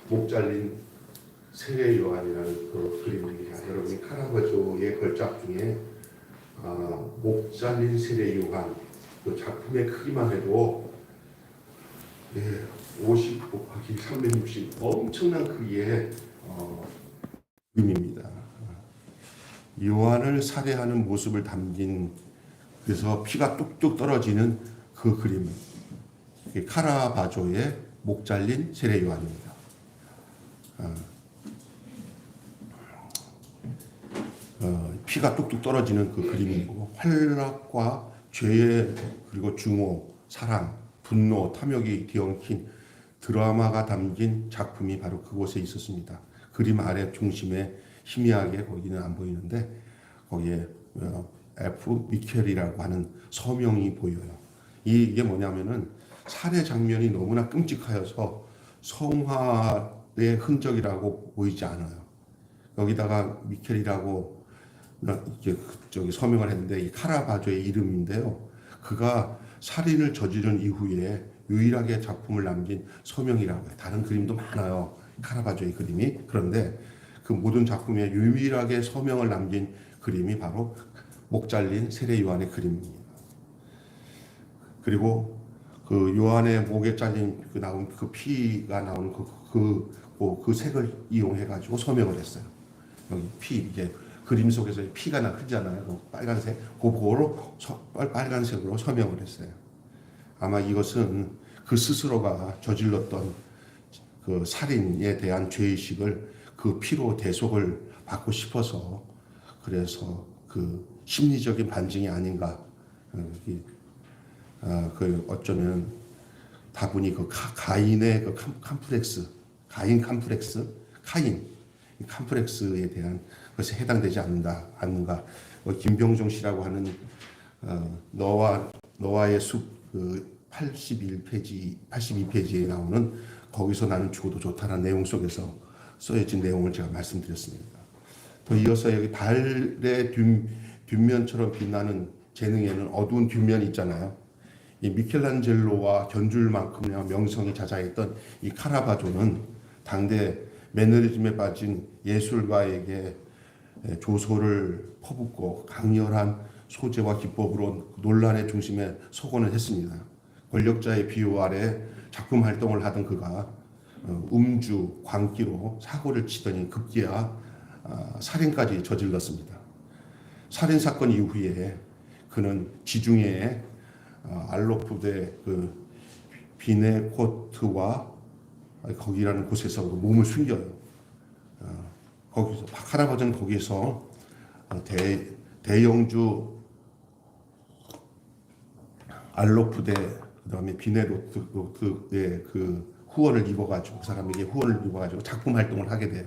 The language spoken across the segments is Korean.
목 잘린 세례 요한이라는 그 그림입니다. 여러분이 카라바조의 걸작 중에 목 잘린 세례 요한 그 작품의 크기만 해도 50 곱하기 360 엄청난 크기의 그림입니다. 요한을 살해하는 모습을 담긴, 그래서 피가 뚝뚝 떨어지는 그 그림, 카라바조의 목 잘린 세례 요한입니다. 피가 뚝뚝 떨어지는 그 그림이고, 환락과 죄의 그리고 증오, 사랑, 분노, 탐욕이 뒤엉킨 드라마가 담긴 작품이 바로 그곳에 있었습니다. 그림 아래 중심에 희미하게, 거기는 안 보이는데 거기에 F 미켈이라고 하는 서명이 보여요. 이게 뭐냐면은 살해 장면이 너무나 끔찍하여서 성화의 흔적이라고 보이지 않아요. 여기다가 미켈이라고 저기 서명을 했는데, 이 카라바조의 이름인데요. 그가 살인을 저지른 이후에 유일하게 작품을 남긴 서명이라고 해요. 다른 그림도 많아요, 카라바조의 그림이. 그런데 그 모든 작품에 유일하게 서명을 남긴 그림이 바로 목 잘린 세례 요한의 그림입니다. 그리고 그 요한의 목에 잘린 그 나온 그 피가 나오는 그 색을 이용해 가지고 서명을 했어요. 여기 피, 이게 그림 속에서 피가 흐르잖아요. 그 빨간색, 그거로 빨간색으로 서명을 했어요. 아마 이것은 그 스스로가 저질렀던 그 살인에 대한 죄의식을 그 피로 대속을 받고 싶어서, 그래서 그 심리적인 반증이 아닌가. 그 어쩌면 다분히 그 가인의 그 가인 컴플렉스에 대한 것에 해당되지 않는가. 김병종 씨라고 하는 너와의 숲 그 82페이지에 나오는 거기서 나는 죽어도 좋다는 내용 속에서 써진 내용을 제가 말씀드렸습니다. 더 이어서 여기 달의 뒷면처럼 빛나는 재능에는 어두운 뒷면이 있잖아요. 이 미켈란젤로와 견줄 만큼이나 명성이 자자했던 이 카라바조는 당대 매너리즘에 빠진 예술가에게 조소를 퍼붓고 강렬한 소재와 기법으로 논란의 중심에 서곤을 했습니다. 권력자의 비호 아래 작품 활동을 하던 그가 음주, 광기로 사고를 치더니 급기야 살인까지 저질렀습니다. 살인 사건 이후에 그는 지중해에 알로프대 그 비네코트와 거기라는 곳에서 몸을 숨겨요. 거기서 카라바조는 거기서 대영주 알로프대 그다음에 비네로트의 그 후원을 입어가지고, 그 사람에게 후원을 입어가지고 작품 활동을 하게 돼요.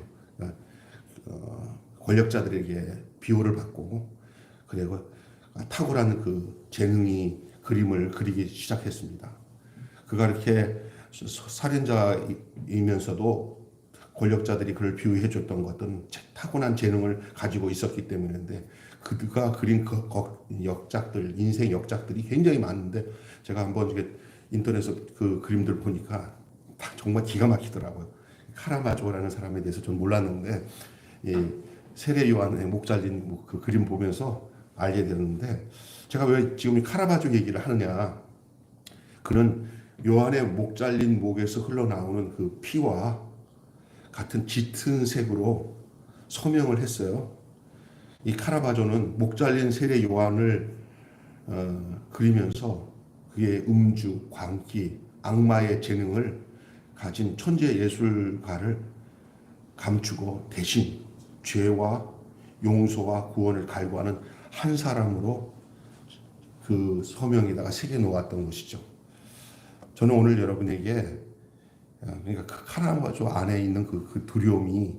권력자들에게 비호를 받고, 그리고 탁월한 그 재능이 그림을 그리기 시작했습니다. 그가 이렇게 살인자이면서도 권력자들이 그를 비호해 줬던 것은 타고난 재능을 가지고 있었기 때문인데, 그가 그린 역작들, 인생 역작들이 굉장히 많은데, 제가 한번 인터넷에서 그 그림들 보니까 정말 기가 막히더라고요. 카라바조라는 사람에 대해서 전 몰랐는데, 이 세례 요한의 목 잘린 그 그림 보면서 알게 되는데, 제가 왜 지금 이 카라바조 얘기를 하느냐, 그는 요한의 목 잘린 목에서 흘러나오는 그 피와 같은 짙은 색으로 서명을 했어요. 이 카라바조는 목 잘린 세례 요한을 그리면서 그의 음주, 광기, 악마의 재능을 가진 천재 예술가를 감추고 대신 죄와 용서와 구원을 갈구하는 한 사람으로 그 서명에다가 새겨 놓았던 것이죠. 저는 오늘 여러분에게, 그러니까 그 카라바조 안에 있는 그 두려움이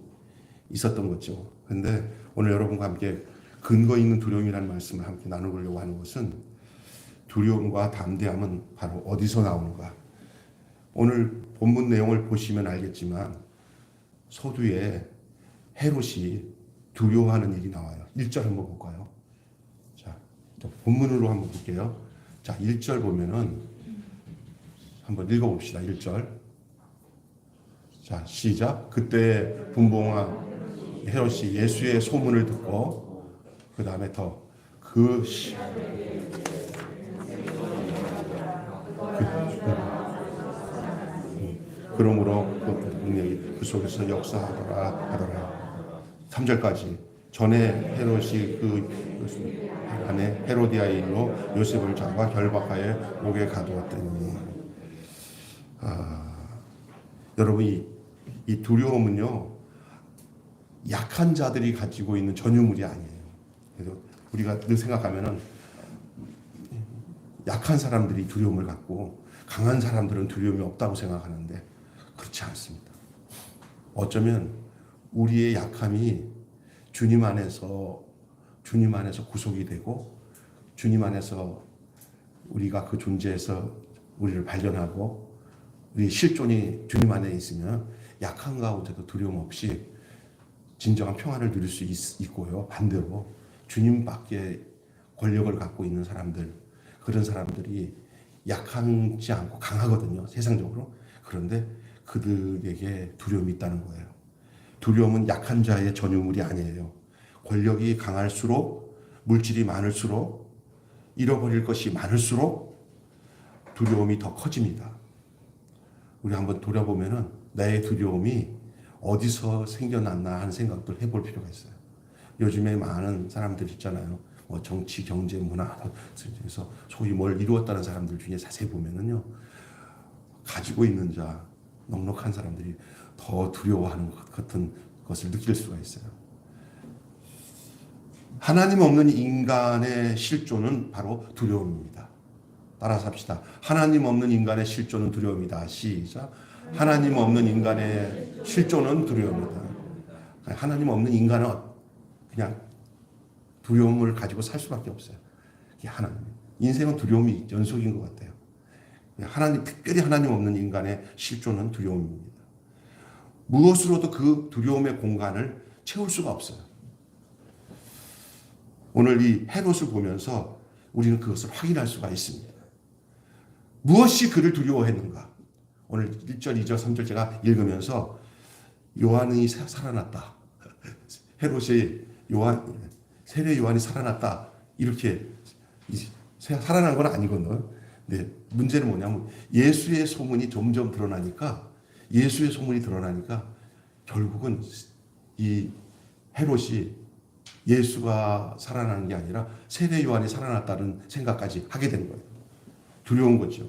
있었던 거죠. 근데 오늘 여러분과 함께 근거 있는 두려움이라는 말씀을 함께 나누려고 하는 것은, 두려움과 담대함은 바로 어디서 나오는가. 오늘 본문 내용을 보시면 알겠지만 서두에 헤롯이 두려워하는 일이 나와요. 1절 한번 볼까요? 자, 본문으로 한번 볼게요. 자, 1절 보면은 한번 읽어봅시다. 1절. 자, 자, 시작. 그때 분봉한 헤롯이 예수의 소문을 듣고 그 다음에 더그 그러므로 그 능력이 그 속에서 역사하더라 하더라. 3절까지 전에 헤롯이 그 아내 헤로디아의 일로 요셉을 잡아 결박하여 목에 가두었더니 여러분 이 두려움은요 약한 자들이 가지고 있는 전유물이 아니에요. 그래서 우리가 늘 생각하면은 약한 사람들이 두려움을 갖고 강한 사람들은 두려움이 없다고 생각하는데 그렇지 않습니다. 어쩌면 우리의 약함이 주님 안에서 구속이 되고 주님 안에서 우리가 그 존재에서 우리를 발견하고 우리 실존이 주님 안에 있으면 약한 가운데도 두려움 없이 진정한 평안을 누릴 수 있고요. 반대로 주님밖에 권력을 갖고 있는 사람들, 그런 사람들이 약하지 않고 강하거든요. 세상적으로. 그런데 그들에게 두려움이 있다는 거예요. 두려움은 약한 자의 전유물이 아니에요. 권력이 강할수록, 물질이 많을수록, 잃어버릴 것이 많을수록 두려움이 더 커집니다. 우리 한번 돌아보면은 나의 두려움이 어디서 생겨났나 하는 생각도 해볼 필요가 있어요. 요즘에 많은 사람들 있잖아요. 뭐 정치, 경제, 문화 그래서 소위 뭘 이루었다는 사람들 중에 자세히 보면은요, 가지고 있는 자, 넉넉한 사람들이 더 두려워하는 것 같은 것을 느낄 수가 있어요. 하나님 없는 인간의 실존은 바로 두려움입니다. 따라서 합시다. 하나님 없는 인간의 실존은 두려움이다. 시작. 하나님 없는 인간의 실존은 두려움이다. 하나님 없는 인간은 그냥 두려움을 가지고 살 수밖에 없어요. 이게 하나님. 인생은 두려움이 연속인 것 같아요. 특별히 하나님 없는 인간의 실존은 두려움입니다. 무엇으로도 그 두려움의 공간을 채울 수가 없어요. 오늘 이 헤롯을 보면서 우리는 그것을 확인할 수가 있습니다. 무엇이 그를 두려워했는가? 오늘 1절, 2절, 3절 제가 읽으면서 요한이 살아났다. 헤롯이 세례 요한이 살아났다. 이렇게 살아난 건 아니거든요. 근데 문제는 뭐냐면 예수의 소문이 점점 드러나니까 결국은 이 헤롯이 예수가 살아나는 게 아니라 세례 요한이 살아났다는 생각까지 하게 된 거예요. 두려운 거죠.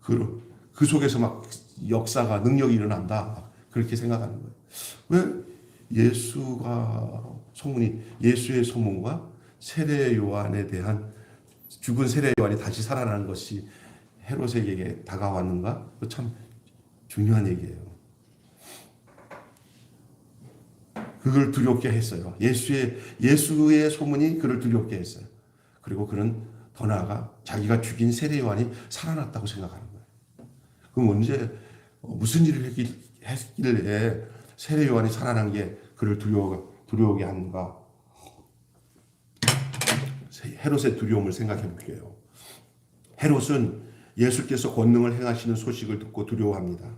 그 속에서 막 역사가 능력이 일어난다. 그렇게 생각하는 거예요. 왜 예수의 소문과 세례 요한에 대한 죽은 세례 요한이 다시 살아나는 것이 헤롯에게 다가왔는가? 참 중요한 얘기예요. 그걸 두렵게 했어요. 예수의 소문이 그를 두렵게 했어요. 그리고 그는 더 나아가 자기가 죽인 세례 요한이 살아났다고 생각하는 거예요. 그럼 언제 무슨 일을 했길래 세례 요한이 살아난 게 그를 두려워하게 하는가? 헤롯의 두려움을 생각해 볼게요. 헤롯은 예수께서 권능을 행하시는 소식을 듣고 두려워합니다.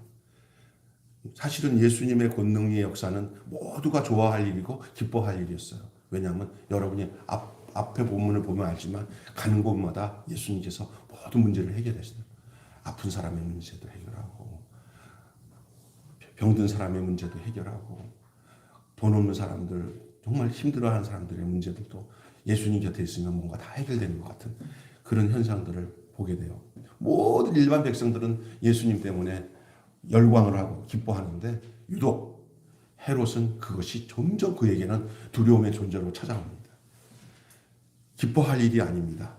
사실은 예수님의 권능의 역사는 모두가 좋아할 일이고 기뻐할 일이었어요. 왜냐하면 여러분이 앞에 본문을 보면 알지만 가는 곳마다 예수님께서 모든 문제를 해결하시는, 아픈 사람의 문제도 해결하고 병든 사람의 문제도 해결하고 돈 없는 사람들, 정말 힘들어하는 사람들의 문제들도 예수님 곁에 있으면 뭔가 다 해결되는 것 같은 그런 현상들을 보게 돼요. 모든 일반 백성들은 예수님 때문에 열광을 하고 기뻐하는데 유독 헤롯은 그것이 점점 그에게는 두려움의 존재로 찾아옵니다. 기뻐할 일이 아닙니다.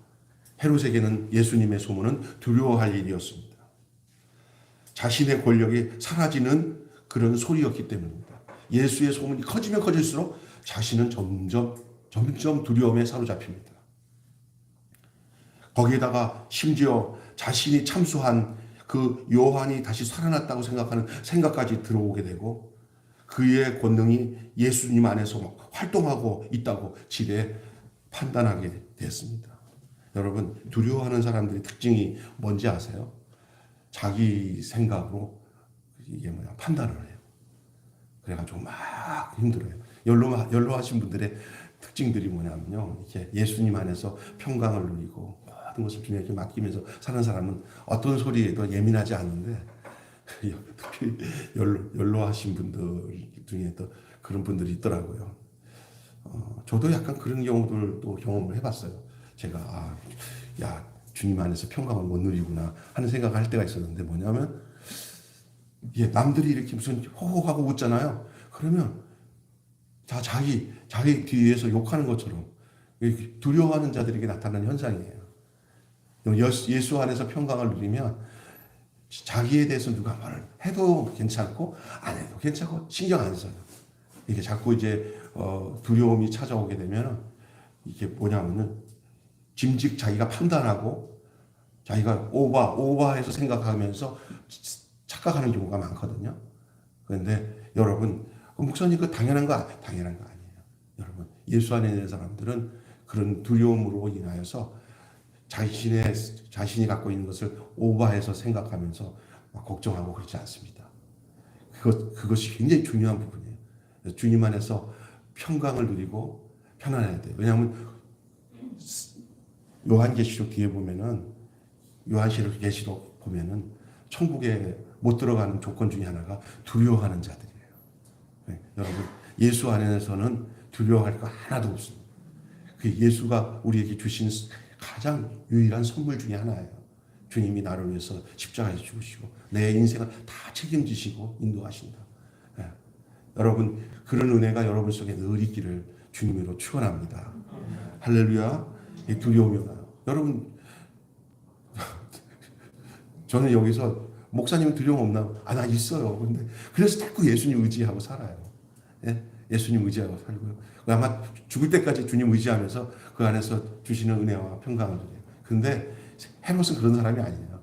헤롯에게는 예수님의 소문은 두려워할 일이었습니다. 자신의 권력이 사라지는 그런 소리였기 때문입니다. 예수의 소문이 커지면 커질수록 자신은 점점 두려움에 사로잡힙니다. 거기에다가 심지어 자신이 참수한 그 요한이 다시 살아났다고 생각하는 생각까지 들어오게 되고 그의 권능이 예수님 안에서 막 활동하고 있다고 지레 판단하게 됐습니다. 여러분, 두려워하는 사람들의 특징이 뭔지 아세요? 자기 생각으로 이게 판단을 해요. 그래가지고 막 힘들어요. 연로하신 분들의 특징들이 뭐냐면요, 이렇게 예수님 안에서 평강을 누리고 모든 것을 주님에게 맡기면서 사는 사람은 어떤 소리에도 예민하지 않는데, 특히 연로하신 분들 중에 또 그런 분들이 있더라고요. 저도 약간 그런 경우들도 경험을 해봤어요. 제가 야, 주님 안에서 평강을 못 누리구나 하는 생각을 할 때가 있었는데, 뭐냐면 이게 남들이 이렇게 무슨 호호하고 웃잖아요. 그러면 다 자기 뒤에서 욕하는 것처럼 두려워하는 자들에게 나타나는 현상이에요. 예수 안에서 평강을 누리면 자기에 대해서 누가 말을 해도 괜찮고 안 해도 괜찮고 신경 안 써요. 이게 자꾸 이제 두려움이 찾아오게 되면 이게 뭐냐면은 짐직 자기가 판단하고 자기가 오버해서 생각하면서 착각하는 경우가 많거든요. 그런데 여러분, 목사님 그 당연한 거 아니에요. 여러분, 예수 안에 있는 사람들은 그런 두려움으로 인하여서 자신이 갖고 있는 것을 오버해서 생각하면서 막 걱정하고 그렇지 않습니다. 그것이 굉장히 중요한 부분이에요. 주님 안에서 평강을 누리고 편안해야 돼요. 왜냐하면 요한계시록 뒤에 보면은, 요한계시록 보면은 천국에 못 들어가는 조건 중에 하나가 두려워하는 자들이에요. 네, 여러분, 예수 안에서는 두려워할 거 하나도 없습니다. 그 예수가 우리에게 주신 가장 유일한 선물 중에 하나예요. 주님이 나를 위해서 십자가에 죽으시고 내 인생을 다 책임지시고 인도하신다. 네. 여러분, 그런 은혜가 여러분 속에 늘 있기를 주님으로 축원합니다. 할렐루야. 두려움이 오나요? 여러분, 저는 여기서 목사님은 두려움 없나? 나 있어요. 근데 그래서 자꾸 예수님 의지하고 살아요. 예? 예수님 의지하고 살고요. 아마 죽을 때까지 주님 의지하면서 그 안에서 주시는 은혜와 평강을 누려요. 근데 헤롯은 그런 사람이 아니에요.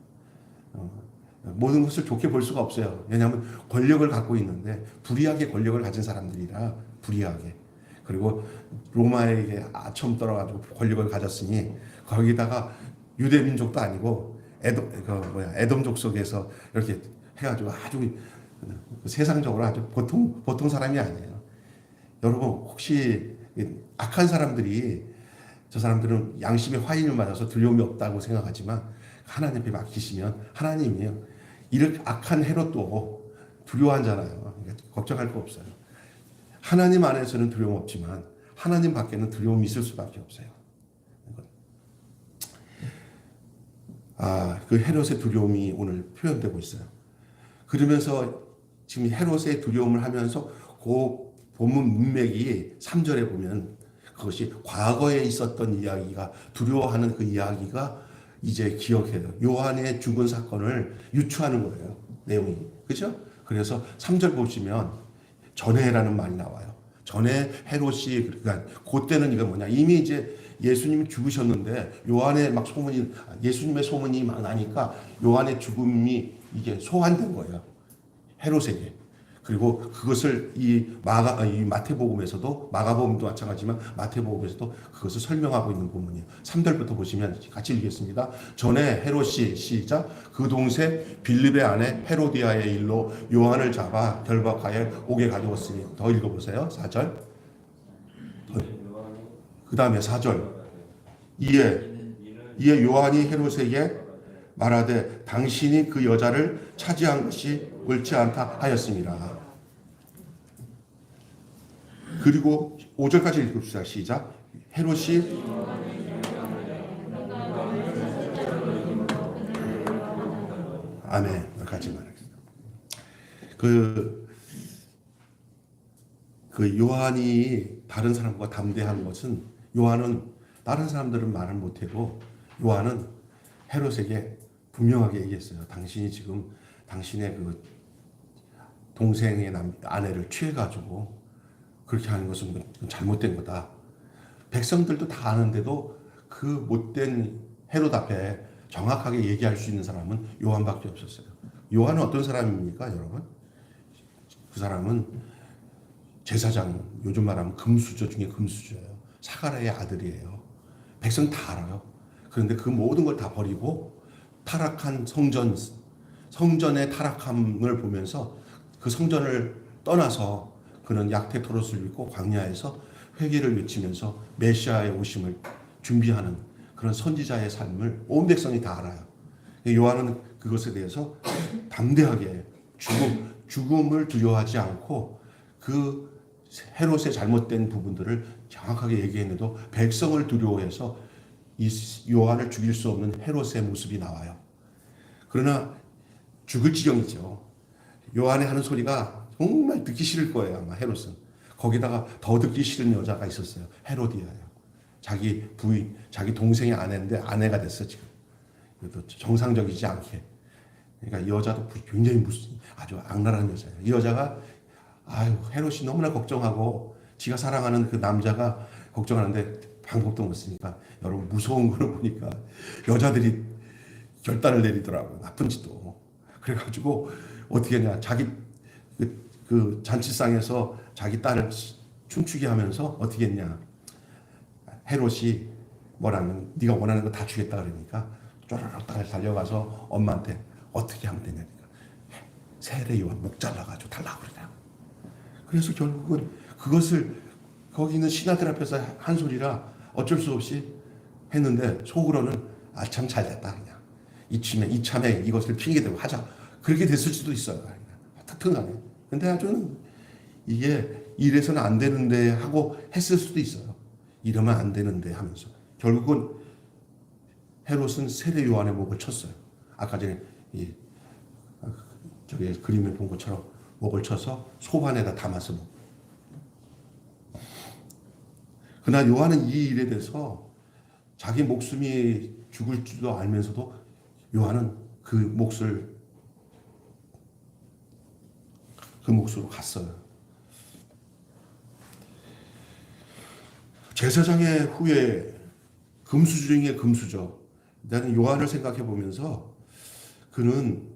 모든 것을 좋게 볼 수가 없어요. 왜냐하면 권력을 갖고 있는데 불의하게 권력을 가진 사람들이라, 불의하게. 그리고 로마에게 처음 떨어가지고 권력을 가졌으니 거기다가 유대 민족도 아니고 에돔 족속에서 이렇게 해가지고 아주 세상적으로 아주 보통 사람이 아니에요. 여러분, 혹시 악한 사람들이, 저 사람들은 양심의 화인을 맞아서 두려움이 없다고 생각하지만 하나님 앞에 맡기시면 하나님이요, 이렇게 악한 헤롯도 두려워하잖아요. 그러니까 걱정할 거 없어요. 하나님 안에서는 두려움 없지만 하나님 밖에는 두려움이 있을 수밖에 없어요. 그 헤롯의 두려움이 오늘 표현되고 있어요. 그러면서 지금 헤롯의 두려움을 하면서 그 본문 문맥이 3절에 보면 그것이 과거에 있었던 이야기가, 두려워하는 그 이야기가 이제 기억해요. 요한의 죽은 사건을 유추하는 거예요. 내용이. 그죠? 그래서 3절 보시면 전에라는 말이 나와요. 전에 헤롯이, 그러니까 그때는 이거 뭐냐, 이미 이제 예수님이 죽으셨는데 요한의 막 소문이, 예수님의 소문이 막 나니까 요한의 죽음이 이게 소환된 거예요. 헤롯에게. 그리고 그것을 이 마태복음에서도, 마가복음도 마찬가지지만 마태복음에서도 그것을 설명하고 있는 부분이에요. 3절부터 보시면 같이 읽겠습니다. 전에 헤롯이, 시작, 그 동생 빌립의 아내 헤로디아의 일로 요한을 잡아 결박하여 옥에 가두었으니. 더 읽어보세요. 4절. 그 다음에 4절. 이에 요한이 헤롯에게 말하되 당신이 그 여자를 차지한 것이 옳지 않다 하였습니다. 그리고 5절까지 읽읍시다. 시작. 헤롯이 아멘. 여기까지 말하겠습니다. 그 요한이 다른 사람과 담대한 것은, 요한은 다른 사람들은 말을 못해도 요한은 헤롯에게 분명하게 얘기했어요. 당신이 지금 당신의 그 동생의 아내를 취해가지고 그렇게 하는 것은 잘못된 거다. 백성들도 다 아는데도 그 못된 헤롯 앞에 정확하게 얘기할 수 있는 사람은 요한밖에 없었어요. 요한은 어떤 사람입니까, 여러분? 그 사람은 제사장, 요즘 말하면 금수저 중에 금수저예요. 사가랴의 아들이에요. 백성 다 알아요. 그런데 그 모든 걸 다 버리고 타락한 성전, 성전의 타락함을 보면서 그 성전을 떠나서 그는 약태 토롯을 입고 광야에서 회개를 외치면서 메시아의 오심을 준비하는 그런 선지자의 삶을 온 백성이 다 알아요. 요한은 그것에 대해서 담대하게 죽음을 두려워하지 않고 그 헤롯의 잘못된 부분들을 정확하게 얘기했는데도 백성을 두려워해서 이 요한을 죽일 수 없는 헤롯의 모습이 나와요. 그러나 죽을 지경이죠. 요한이 하는 소리가 정말 듣기 싫을 거예요. 아마 헤롯은. 거기다가 더 듣기 싫은 여자가 있었어요. 헤로디아예요. 자기 부인, 자기 동생의 아내인데 아내가 됐어 지금. 그래도 정상적이지 않게. 그러니까 이 여자도 굉장히 아주 악랄한 여자예요. 이 여자가 헤롯이 너무나 걱정하고 지가 사랑하는 그 남자가 걱정하는데 방법도 못 쓰니까 여러분 무서운 거를 보니까 여자들이 결단을 내리더라고요. 나쁜 짓도. 그래가지고 어떻게 했냐. 자기 그 잔치상에서 자기 딸을 춤추게 하면서 어떻게 했냐. 헤롯이 뭐라는 네가 원하는 거 다 주겠다 그러니까 쪼르륵 달려가서 엄마한테 어떻게 하면 되냐니까 세례 요한 목 잘라가지고 달라고 그러냐. 그래서 결국은 그것을 거기 있는 신하들 앞에서 한 소리라 어쩔 수 없이 했는데 속으로는 참 잘됐다 그냥 이참에 이것을 핑계대고 하자 그렇게 됐을 수도 있어요. 탁탁하게. 근데 아주 이게 이래서는 안 되는데 하고 했을 수도 있어요. 이러면 안 되는데 하면서 결국은 헤롯은 세례 요한의 목을 쳤어요. 아까 전에 저기 그림에 본 것처럼 목을 쳐서 소반에다 담아서 먹고. 그러나 요한은 이 일에 대해서 자기 목숨이 죽을 줄도 알면서도 요한은 그 몫으로 갔어요. 제사장의 후에 금수저 중에 금수저. 나는 요한을 생각해 보면서 그는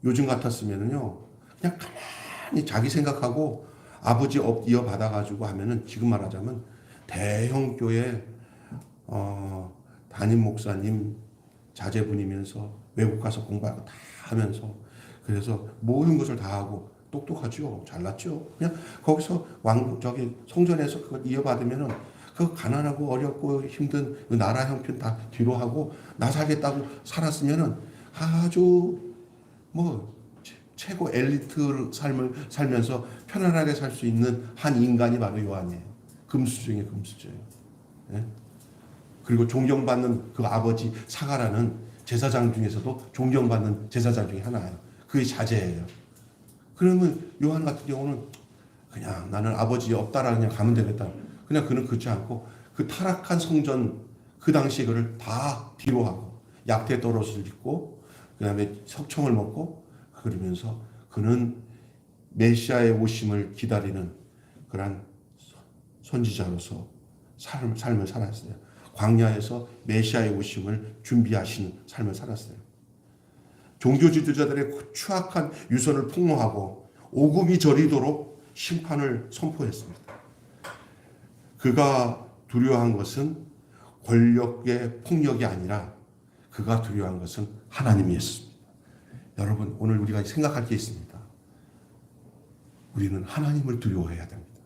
요즘 같았으면은요 그냥 가만히 자기 생각하고 아버지 업 이어받아가지고 하면은 지금 말하자면 대형 교회 담임 목사님 자제분이면서 외국 가서 공부하고 다 하면서 그래서 모든 것을 다 하고 똑똑하죠. 잘났죠. 그냥 거기서 저기 성전에서 그걸 이어받으면은 그 가난하고 어렵고 힘든 그 나라 형편 다 뒤로 하고 나 살겠다고 살았으면은 아주 뭐 최고 엘리트 삶을 살면서 편안하게 살 수 있는 한 인간이 바로 요한이에요. 금수 중에 금수저예요. 예? 그리고 존경받는 그 아버지 사가라는 제사장 중에서도 존경받는 제사장 중에 하나예요. 그게 자제예요. 그러면 요한 같은 경우는 그냥 나는 아버지 없다라 그냥 가면 되겠다. 그냥 그는 그렇지 않고 그 타락한 성전 그 당시에 그를 다 뒤로 하고 약태 떨어질 입고 그다음에 석청을 먹고 그러면서 그는 메시아의 오심을 기다리는 그런 선지자로서 삶을 살았어요. 광야에서 메시아의 오심을 준비하시는 삶을 살았어요. 종교 지도자들의 추악한 유선을 폭로하고 오금이 저리도록 심판을 선포했습니다. 그가 두려워한 것은 권력의 폭력이 아니라 그가 두려워한 것은 하나님이었습니다. 여러분 오늘 우리가 생각할 게 있습니다. 우리는 하나님을 두려워해야 됩니다.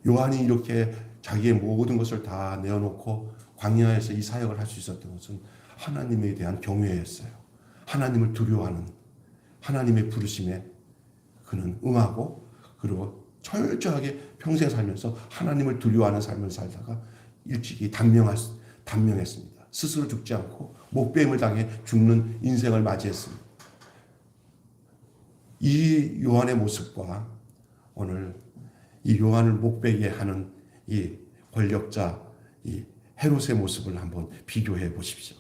요한이 이렇게 자기의 모든 것을 다 내어놓고 광야에서 이 사역을 할 수 있었던 것은 하나님에 대한 경외였어요. 하나님을 두려워하는 하나님의 부르심에 그는 응하고 그리고 철저하게 평생 살면서 하나님을 두려워하는 삶을 살다가 일찍이 단명했습니다. 스스로 죽지 않고 목배임을 당해 죽는 인생을 맞이했습니다. 이 요한의 모습과 오늘 이 요한을 목배게 하는 이 권력자 이 헤롯의 모습을 한번 비교해 보십시오.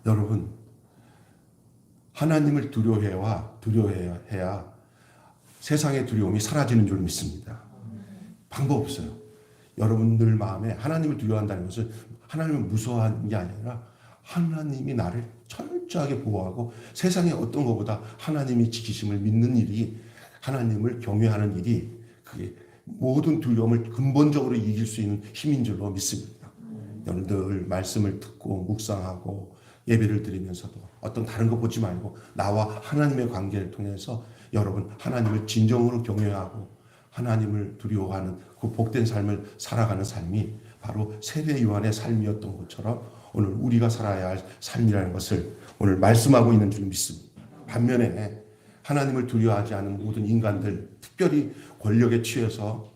여러분 하나님을 두려워해야 세상의 두려움이 사라지는 줄 믿습니다. 방법 없어요. 여러분들 마음에 하나님을 두려워한다는 것은 하나님을 무서워하는 게 아니라 하나님이 나를 철저하게 보호하고 세상의 어떤 것보다 하나님이 지키심을 믿는 일이 하나님을 경외하는 일이 그게 모든 두려움을 근본적으로 이길 수 있는 힘인 줄로 믿습니다. 늘 말씀을 듣고 묵상하고 예배를 드리면서도 어떤 다른 거 보지 말고 나와 하나님의 관계를 통해서 여러분 하나님을 진정으로 경외하고 하나님을 두려워하는 그 복된 삶을 살아가는 삶이 바로 세례 요한의 삶이었던 것처럼 오늘 우리가 살아야 할 삶이라는 것을 오늘 말씀하고 있는 줄 믿습니다. 반면에 하나님을 두려워하지 않은 모든 인간들, 특별히 권력에 취해서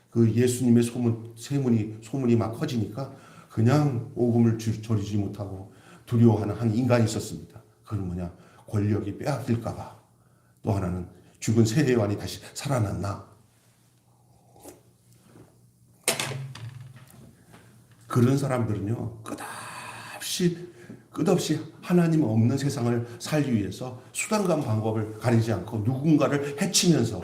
그 예수님의 소문이 막 커지니까 그냥 오금을 조리지 못하고 두려워하는 한 인간이 있었습니다. 그건 뭐냐? 권력이 빼앗길까봐. 또 하나는 죽은 세례 요한이 다시 살아났나? 그런 사람들은요, 끝없이 하나님 없는 세상을 살기 위해서 수단과 방법을 가리지 않고 누군가를 해치면서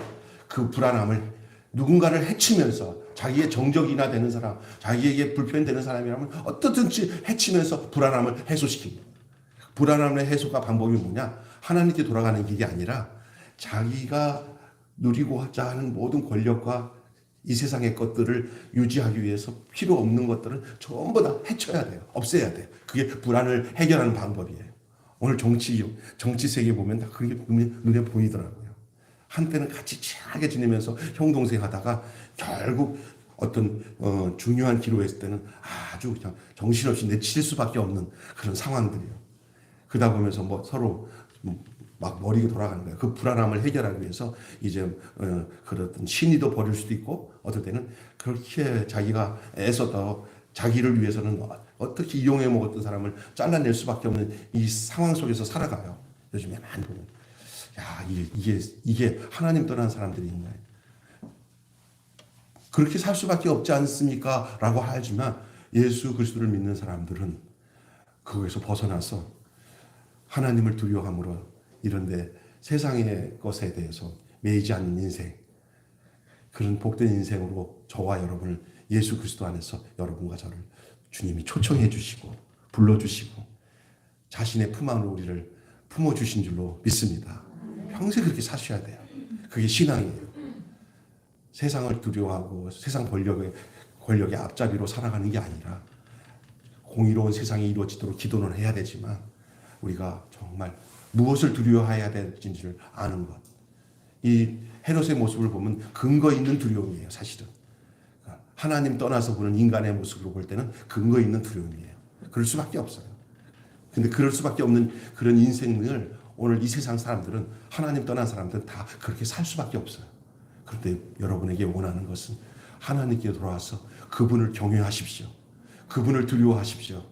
그 불안함을 누군가를 해치면서 자기의 정적이나 되는 사람, 자기에게 불편되는 사람이라면 어떻든지 해치면서 불안함을 해소시킵니다. 불안함의 해소가 방법이 뭐냐? 하나님께 돌아가는 길이 아니라 자기가 누리고자 하는 모든 권력과 이 세상의 것들을 유지하기 위해서 필요 없는 것들은 전부 다 해쳐야 돼요. 없애야 돼요. 그게 불안을 해결하는 방법이에요. 오늘 정치 세계 보면 다 그게 눈에 보이더라고요. 한때는 같이 친하게 지내면서 형 동생 하다가 결국 어떤 중요한 기로에 있을 때는 아주 그냥 정신없이 내칠 수밖에 없는 그런 상황들이에요. 그러다 보면서 뭐 서로 막 머리가 돌아가는 거예요. 그 불안함을 해결하기 위해서 이제 그렇던 신의도 버릴 수도 있고 어떨 때는 그렇게 자기가 애써도 자기를 위해서는 어떻게 이용해 먹었던 사람을 잘라낼 수밖에 없는 이 상황 속에서 살아가요. 요즘에 많이 보면 야 이게 하나님 떠난 사람들이 있나요? 그렇게 살 수밖에 없지 않습니까? 라고 하지만 예수 그리스도를 믿는 사람들은 그거에서 벗어나서 하나님을 두려워함으로 이런데 세상의 것에 대해서 매이지 않는 인생, 그런 복된 인생으로 저와 여러분을 예수 그리스도 안에서 여러분과 저를 주님이 초청해 주시고 불러주시고 자신의 품 안으로 우리를 품어주신 줄로 믿습니다. 평생 그렇게 사셔야 돼요. 그게 신앙이에요. 세상을 두려워하고 세상 권력의 앞잡이로 살아가는 게 아니라 공의로운 세상이 이루어지도록 기도는 해야 되지만 우리가 정말 무엇을 두려워해야 될지를 아는 것. 이 헤롯의 모습을 보면 근거 있는 두려움이에요, 사실은. 하나님 떠나서 보는 인간의 모습으로 볼 때는 근거 있는 두려움이에요. 그럴 수밖에 없어요. 근데 그럴 수밖에 없는 그런 인생을 오늘 이 세상 사람들은 하나님 떠난 사람들은 다 그렇게 살 수밖에 없어요. 그런데 여러분에게 원하는 것은 하나님께 돌아와서 그분을 경외하십시오. 그분을 두려워하십시오.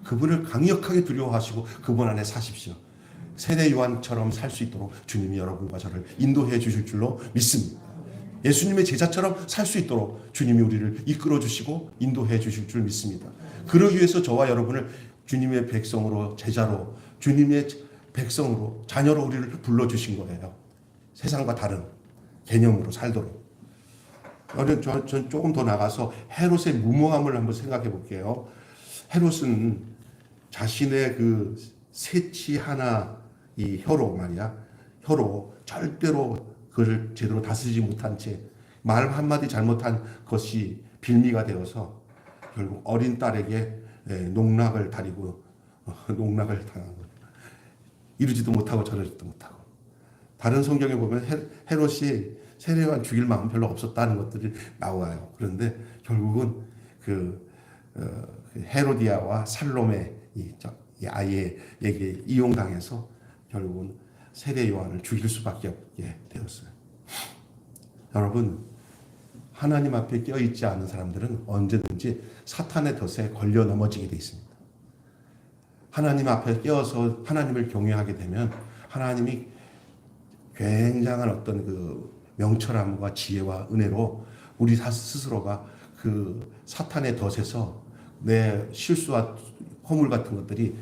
그분을 강력하게 두려워하시고 그분 안에 사십시오. 세례 요한처럼 살 수 있도록 주님이 여러분과 저를 인도해 주실 줄로 믿습니다. 예수님의 제자처럼 살 수 있도록 주님이 우리를 이끌어 주시고 인도해 주실 줄 믿습니다. 그러기 위해서 저와 여러분을 주님의 백성으로 제자로 주님의 백성으로 자녀로 우리를 불러주신 거예요. 세상과 다른 개념으로 살도록. 전 조금 더 나가서 헤롯의 무모함을 한번 생각해 볼게요. 헤롯은 자신의 그 세치 하나 이 혀로 말이야. 혀로 절대로 그를 제대로 다스리지 못한 채 말 한마디 잘못한 것이 빌미가 되어서 결국 어린 딸에게 농락을 당하고 이루지도 못하고 저러지도 못하고. 다른 성경에 보면 헤롯이 세례 요한 죽일 마음 별로 없었다는 것들이 나와요. 그런데 결국은 헤로디아와 살롬의 이 아이에게 이용당해서 결국은 세례 요한을 죽일 수밖에 없게 되었어요. 여러분, 하나님 앞에 껴있지 않은 사람들은 언제든지 사탄의 덫에 걸려 넘어지게 되어 있습니다. 하나님 앞에 껴서 하나님을 경외하게 되면 하나님이 굉장한 어떤 그 명철함과 지혜와 은혜로 우리 스스로가 그 사탄의 덫에서 내 실수와 허물 같은 것들이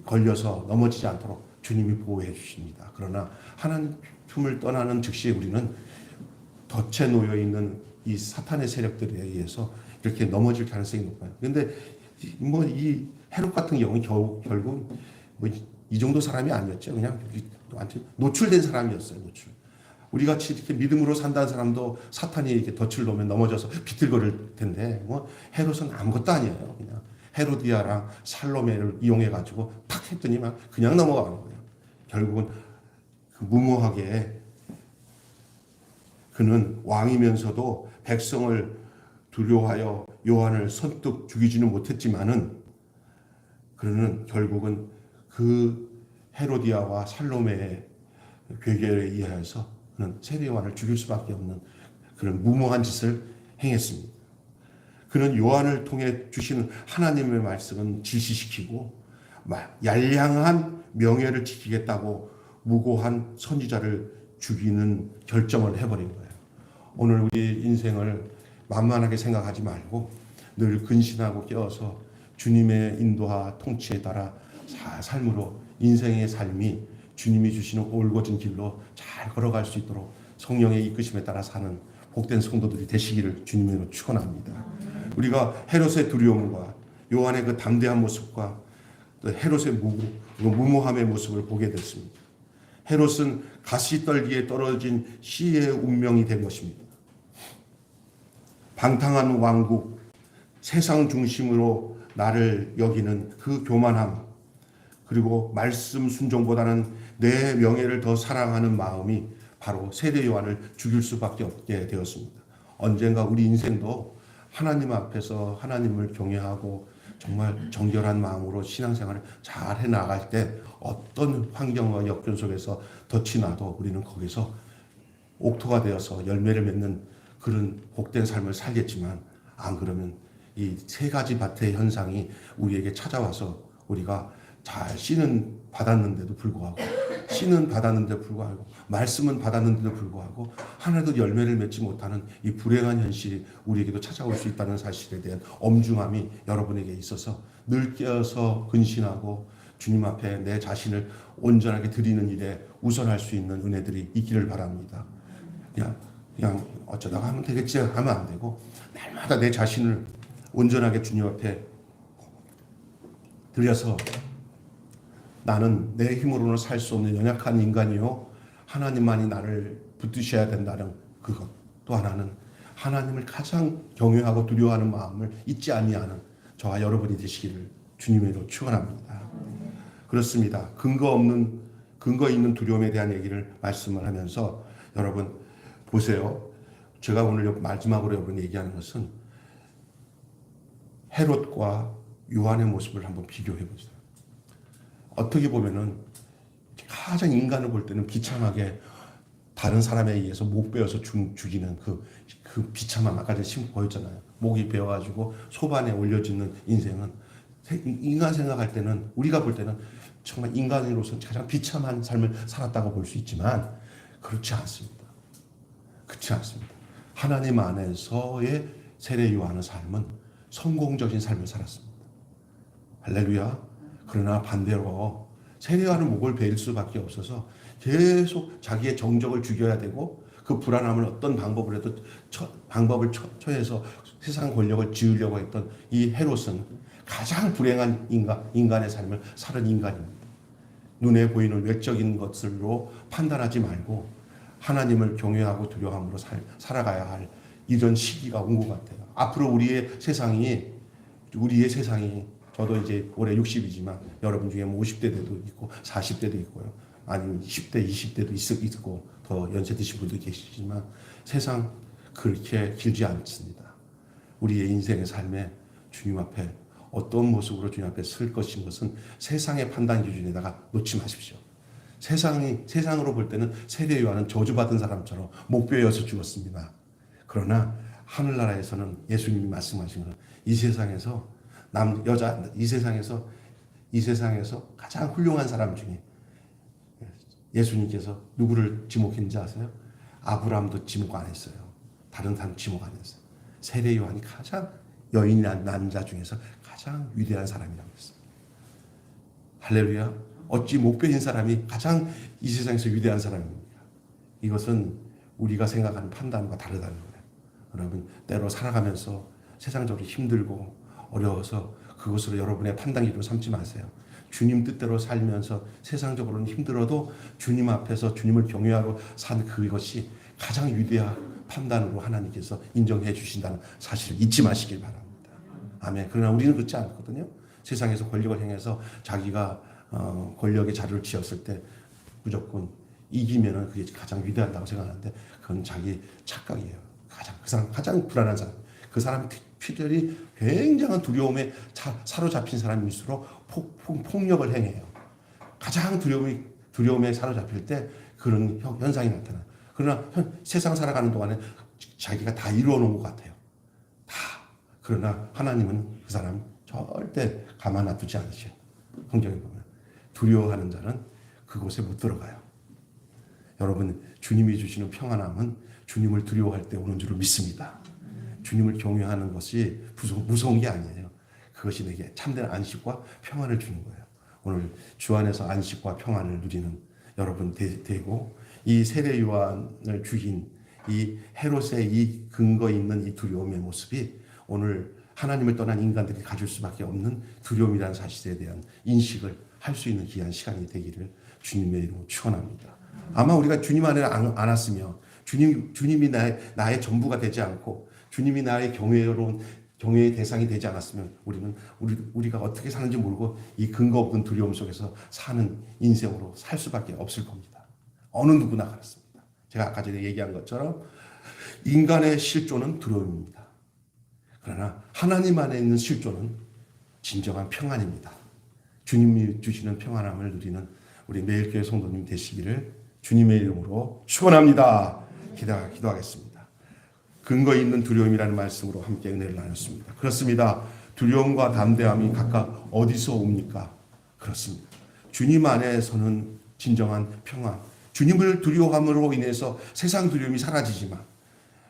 걸려서 넘어지지 않도록 주님이 보호해 주십니다. 그러나 하나님을 떠나는 즉시 우리는 덫에 놓여 있는 이 사탄의 세력들에 의해서 이렇게 넘어질 가능성이 높아요. 그런데 뭐 이 헤롯 같은 경우는 결국 뭐 이 정도 사람이 아니었죠. 그냥 완전 노출된 사람이었어요. 노출. 우리 같이 이렇게 믿음으로 산다는 사람도 사탄이 이렇게 덫을 놓으면 넘어져서 비틀거릴 텐데, 뭐 헤롯은 아무것도 아니에요. 그냥 헤로디아랑 살로메를 이용해 가지고 탁 했더니만 그냥 넘어가는 거예요. 결국은 그 무모하게 그는 왕이면서도 백성을 두려워하여 요한을 선뜻 죽이지는 못했지만은 그는 결국은 그 헤로디아와 살로메의 괴계에 의하여서 그는 세례 요한을 죽일 수밖에 없는 그런 무모한 짓을 행했습니다. 그는 요한을 통해 주시는 하나님의 말씀은 지시시키고 얄량한 명예를 지키겠다고 무고한 선지자를 죽이는 결정을 해버린 거예요. 오늘 우리 인생을 만만하게 생각하지 말고 늘 근신하고 깨어서 주님의 인도와 통치에 따라 삶으로 인생의 삶이 주님이 주시는 올곧은 길로 잘 걸어갈 수 있도록 성령의 이끄심에 따라 사는 복된 성도들이 되시기를 주님으로 축원합니다. 우리가 헤롯의 두려움과 요한의 그 담대한 모습과 또 헤롯의 무모함의 모습을 보게 됐습니다. 헤롯은 가시떨기에 떨어진 시의 운명이 된 것입니다. 방탕한 왕국, 세상 중심으로 나를 여기는 그 교만함, 그리고 말씀 순종보다는 내 명예를 더 사랑하는 마음이 바로 세례 요한을 죽일 수밖에 없게 되었습니다. 언젠가 우리 인생도 하나님 앞에서 하나님을 경외하고 정말 정결한 마음으로 신앙생활을 잘 해나갈 때 어떤 환경과 역경 속에서 덫이 나도 우리는 거기서 옥토가 되어서 열매를 맺는 그런 복된 삶을 살겠지만, 안 그러면 이 세 가지 밭의 현상이 우리에게 찾아와서 우리가 잘 씨는 받았는데도 불구하고, 씨는 받았는데도 불구하고, 말씀은 받았는데도 불구하고 하나도 열매를 맺지 못하는 이 불행한 현실이 우리에게도 찾아올 수 있다는 사실에 대한 엄중함이 여러분에게 있어서 늘 깨어서 근신하고 주님 앞에 내 자신을 온전하게 드리는 일에 우선할 수 있는 은혜들이 있기를 바랍니다. 그냥 어쩌다가 하면 되겠지 하면 안 되고, 날마다 내 자신을 온전하게 주님 앞에 드려서 나는 내 힘으로는 살 수 없는 연약한 인간이요, 하나님만이 나를 붙드셔야 된다는 그것. 또 하나는 하나님을 가장 경외하고 두려워하는 마음을 잊지 아니하는 저와 여러분이 되시기를 주님으로 축원합니다. 그렇습니다. 근거 있는 두려움에 대한 얘기를 말씀을 하면서 여러분 보세요. 제가 오늘 마지막으로 여러분 얘기하는 것은 헤롯과 요한의 모습을 한번 비교해 보세요. 어떻게 보면은 가장 인간을 볼 때는 비참하게 다른 사람에 의해서 목 베어서 죽이는 그 비참함, 아까 전에 심 보였잖아요. 목이 베어가지고 소반에 올려지는 인생은 인간 생각할 때는, 우리가 볼 때는 정말 인간으로서 가장 비참한 삶을 살았다고 볼 수 있지만 그렇지 않습니다. 그렇지 않습니다. 하나님 안에서의 세례 요한의 삶은 성공적인 삶을 살았습니다. 할렐루야. 그러나 반대로 세례 요한은 목을 베일 수밖에 없어서 계속 자기의 정적을 죽여야 되고, 그 불안함을 어떤 방법을 해도 방법을 처해서 세상 권력을 지으려고 했던 이 헤롯은 가장 불행한 인간의 삶을 사는 인간입니다. 눈에 보이는 외적인 것들로 판단하지 말고 하나님을 경외하고 두려움으로 살아가야 할 이런 시기가 온 것 같아요. 앞으로 우리의 세상이 저도 이제 올해 60이지만 여러분 중에 뭐 50대도 있고 40대도 있고요. 아니면 10대, 20대도 있고 더 연세 드신 분도 계시지만 세상 그렇게 길지 않습니다. 우리의 인생의 삶에 주님 앞에 어떤 모습으로 주님 앞에 설 것인 세상의 판단 기준에다가 놓지 마십시오. 세상으로 볼 때는 세례 요한은 저주받은 사람처럼 목 베어서 죽었습니다. 그러나 하늘나라에서는 예수님이 말씀하신 것은 이 세상에서 이 세상에서 가장 훌륭한 사람 중에 예수님께서 누구를 지목했는지 아세요? 아브라함도 지목 안 했어요. 다른 사람 지목 안 했어요. 세례 요한이 가장 여인 남자 중에서 가장 위대한 사람이라고 했어요. 할렐루야. 어찌 목 베인 사람이 가장 이 세상에서 위대한 사람입니까? 이것은 우리가 생각하는 판단과 다르다는 거예요. 여러분, 때로 살아가면서 세상적으로 힘들고 어려워서 그것으로 여러분의 판단 기준을 삼지 마세요. 주님 뜻대로 살면서 세상적으로는 힘들어도 주님 앞에서 주님을 경외하고 산 그것이 가장 위대한 판단으로 하나님께서 인정해 주신다는 사실을 잊지 마시길 바랍니다. 아멘. 그러나 우리는 그렇지 않거든요. 세상에서 권력을 행해서 자기가 권력의 자리를 쥐었을 때 무조건 이기면은 그게 가장 위대하다고 생각하는데 그건 자기 착각이에요. 그 사람 가장 불안한 사람. 그 사람이 특별히 굉장한 두려움에 사로잡힌 사람일수록 폭력을 행해요. 가장 두려움에 사로잡힐 때 그런 현상이 나타나요. 그러나 세상 살아가는 동안에 자기가 다 이루어 놓은 것 같아요. 다. 그러나 하나님은 그 사람 절대 가만 놔두지 않으셔요. 성경에 보면 두려워하는 자는 그곳에 못 들어가요. 여러분, 주님이 주시는 평안함은 주님을 두려워할 때 오는 줄을 믿습니다. 주님을 경외하는 것이 무서운 게 아니에요. 그것이 내게 참된 안식과 평안을 주는 거예요. 오늘 주 안에서 안식과 평안을 누리는 여러분 되고, 이 세례 요한을 죽인 이 헤롯의 이 근거 있는 이 두려움의 모습이 오늘 하나님을 떠난 인간들이 가질 수밖에 없는 두려움이라는 사실에 대한 인식을 할 수 있는 귀한 시간이 되기를 주님의 이름으로 축원합니다. 아마 우리가 주님 안에 안 왔으면 주님이 나의 전부가 되지 않고 주님이 나의 경외의 대상이 되지 않았으면 우리가 어떻게 사는지 모르고 이 근거 없는 두려움 속에서 사는 인생으로 살 수밖에 없을 겁니다. 어느 누구나 그렇습니다. 제가 아까 전에 얘기한 것처럼 인간의 실존은 두려움입니다. 그러나 하나님 안에 있는 실존은 진정한 평안입니다. 주님이 주시는 평안함을 누리는 우리 매일교회 성도님 되시기를 주님의 이름으로 축원합니다. 기도하겠습니다. 근거 있는 두려움이라는 말씀으로 함께 은혜를 나눴습니다. 그렇습니다. 두려움과 담대함이 각각 어디서 옵니까? 그렇습니다. 주님 안에서는 진정한 평안, 주님을 두려워함으로 인해서 세상 두려움이 사라지지만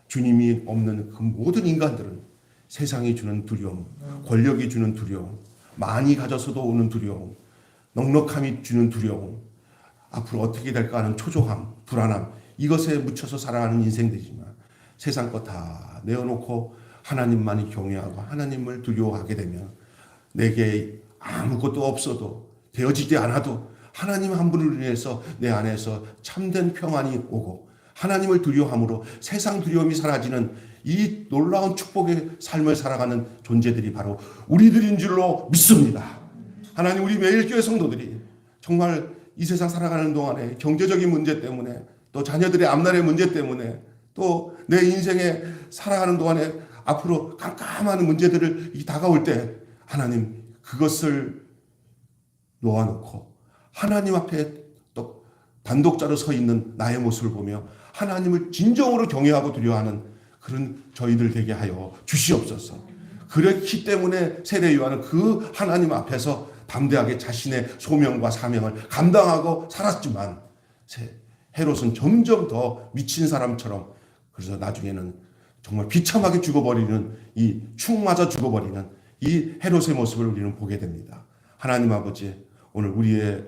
주님이 없는 그 모든 인간들은 세상이 주는 두려움, 권력이 주는 두려움, 많이 가져서도 오는 두려움, 넉넉함이 주는 두려움, 앞으로 어떻게 될까 하는 초조함, 불안함, 이것에 묻혀서 살아가는 인생들이지만 세상 것 다 내어놓고 하나님만이 경외하고 하나님을 두려워하게 되면 내게 아무것도 없어도 되어지지 않아도 하나님 한 분을 위해서 내 안에서 참된 평안이 오고 하나님을 두려워함으로 세상 두려움이 사라지는 이 놀라운 축복의 삶을 살아가는 존재들이 바로 우리들인 줄로 믿습니다. 하나님, 우리 매일교회 성도들이 정말 이 세상 살아가는 동안에 경제적인 문제 때문에 또 자녀들의 앞날의 문제 때문에 또 내 인생에 살아가는 동안에 앞으로 깜깜한 문제들을 다가올 때 하나님 그것을 놓아놓고 하나님 앞에 또 단독자로 서 있는 나의 모습을 보며 하나님을 진정으로 경외하고 두려워하는 그런 저희들 되게 하여 주시옵소서. 그렇기 때문에 세례 요한은 그 하나님 앞에서 담대하게 자신의 소명과 사명을 감당하고 살았지만 헤롯은 점점 더 미친 사람처럼, 그래서 나중에는 정말 비참하게 죽어버리는 축 맞아 죽어버리는 이 헤롯의 모습을 우리는 보게 됩니다. 하나님 아버지, 오늘 우리의